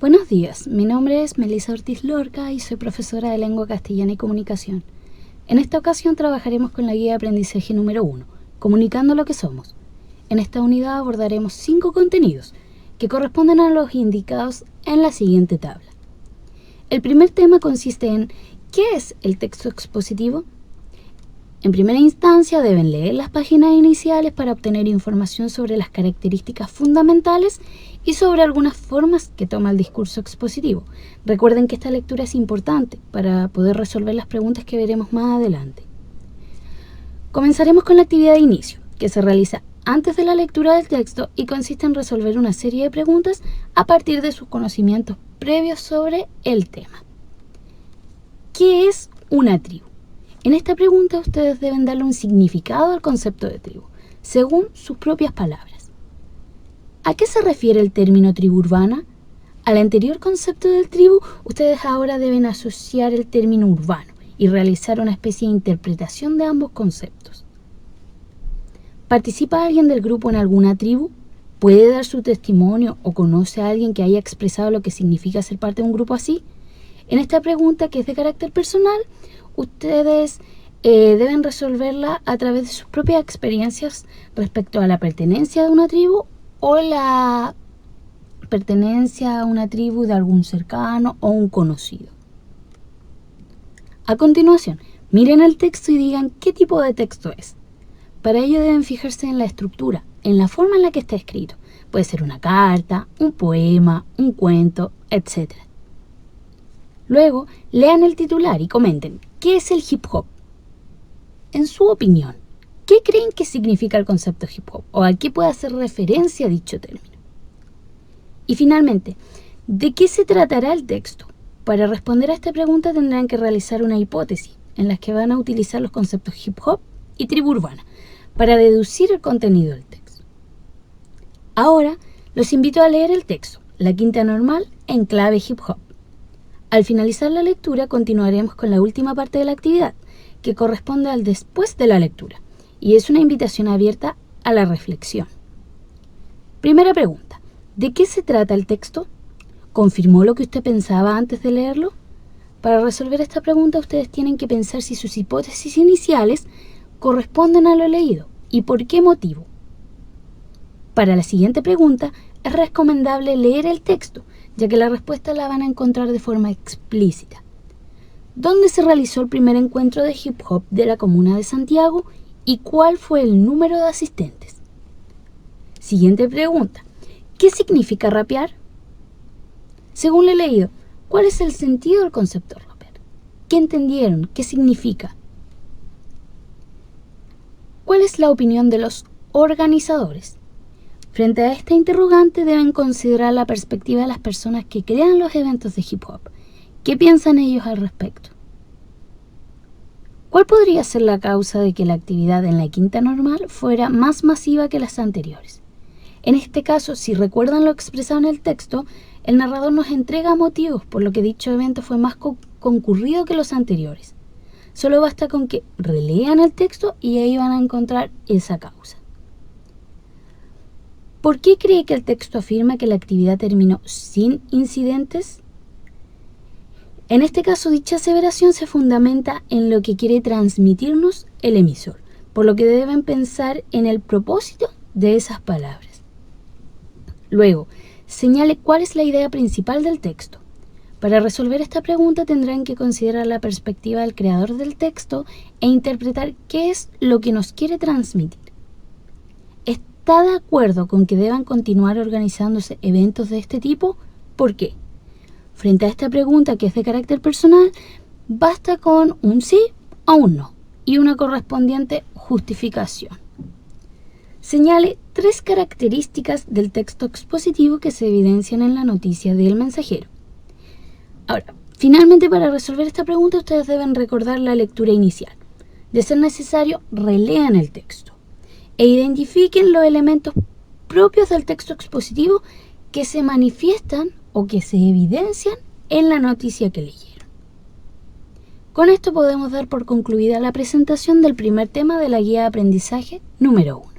Buenos días, mi nombre es Melissa Ortiz Lorca y soy profesora de Lengua Castellana y Comunicación. En esta ocasión trabajaremos con la guía de aprendizaje número 1, Comunicando lo que somos. En esta unidad abordaremos 5 contenidos que corresponden a los indicados en la siguiente tabla. El primer tema consiste en ¿qué es el texto expositivo? En primera instancia deben leer las páginas iniciales para obtener información sobre las características fundamentales y sobre algunas formas que toma el discurso expositivo. Recuerden que esta lectura es importante para poder resolver las preguntas que veremos más adelante. Comenzaremos con la actividad de inicio, que se realiza antes de la lectura del texto y consiste en resolver una serie de preguntas a partir de sus conocimientos previos sobre el tema. ¿Qué es una tribu? En esta pregunta ustedes deben darle un significado al concepto de tribu, según sus propias palabras. ¿A qué se refiere el término tribu urbana? Al anterior concepto de tribu, ustedes ahora deben asociar el término urbano y realizar una especie de interpretación de ambos conceptos. ¿Participa alguien del grupo en alguna tribu? ¿Puede dar su testimonio o conoce a alguien que haya expresado lo que significa ser parte de un grupo así? En esta pregunta, que es de carácter personal, ustedes deben resolverla a través de sus propias experiencias respecto a la pertenencia de una tribu o la pertenencia a una tribu de algún cercano o un conocido. A continuación, miren el texto y digan qué tipo de texto es. Para ello deben fijarse en la estructura, en la forma en la que está escrito. Puede ser una carta, un poema, un cuento, etc. Luego, lean el titular y comenten ¿qué es el hip hop? En su opinión, ¿qué creen que significa el concepto hip hop? ¿O a qué puede hacer referencia dicho término? Y finalmente, ¿de qué se tratará el texto? Para responder a esta pregunta tendrán que realizar una hipótesis en la que van a utilizar los conceptos hip hop y tribu urbana para deducir el contenido del texto. Ahora, los invito a leer el texto, La Quinta Normal en clave hip hop. Al finalizar la lectura continuaremos con la última parte de la actividad, que corresponde al después de la lectura, y es una invitación abierta a la reflexión. Primera pregunta, ¿de qué se trata el texto? ¿Confirmó lo que usted pensaba antes de leerlo? Para resolver esta pregunta ustedes tienen que pensar si sus hipótesis iniciales corresponden a lo leído y por qué motivo. Para la siguiente pregunta es recomendable leer el texto, ya que la respuesta la van a encontrar de forma explícita. ¿Dónde se realizó el primer encuentro de hip hop de la comuna de Santiago y cuál fue el número de asistentes? Siguiente pregunta, ¿qué significa rapear? Según lo he leído, ¿cuál es el sentido del concepto de rapear? ¿Qué entendieron? ¿Qué significa? ¿Cuál es la opinión de los organizadores? Frente a esta interrogante deben considerar la perspectiva de las personas que crean los eventos de hip hop. ¿Qué piensan ellos al respecto? ¿Cuál podría ser la causa de que la actividad en la Quinta Normal fuera más masiva que las anteriores? En este caso, si recuerdan lo expresado en el texto, el narrador nos entrega motivos por lo que dicho evento fue más concurrido que los anteriores. Solo basta con que relean el texto y ahí van a encontrar esa causa. ¿Por qué cree que el texto afirma que la actividad terminó sin incidentes? En este caso, dicha aseveración se fundamenta en lo que quiere transmitirnos el emisor, por lo que deben pensar en el propósito de esas palabras. Luego, señale cuál es la idea principal del texto. Para resolver esta pregunta tendrán que considerar la perspectiva del creador del texto e interpretar qué es lo que nos quiere transmitir. ¿Está de acuerdo con que deban continuar organizándose eventos de este tipo? ¿Por qué? Frente a esta pregunta, que es de carácter personal, basta con un sí o un no y una correspondiente justificación. Señale 3 características del texto expositivo que se evidencian en la noticia del mensajero. Ahora, finalmente, para resolver esta pregunta ustedes deben recordar la lectura inicial. De ser necesario, relean el texto e identifiquen los elementos propios del texto expositivo que se manifiestan o que se evidencian en la noticia que leyeron. Con esto podemos dar por concluida la presentación del primer tema de la guía de aprendizaje número 1.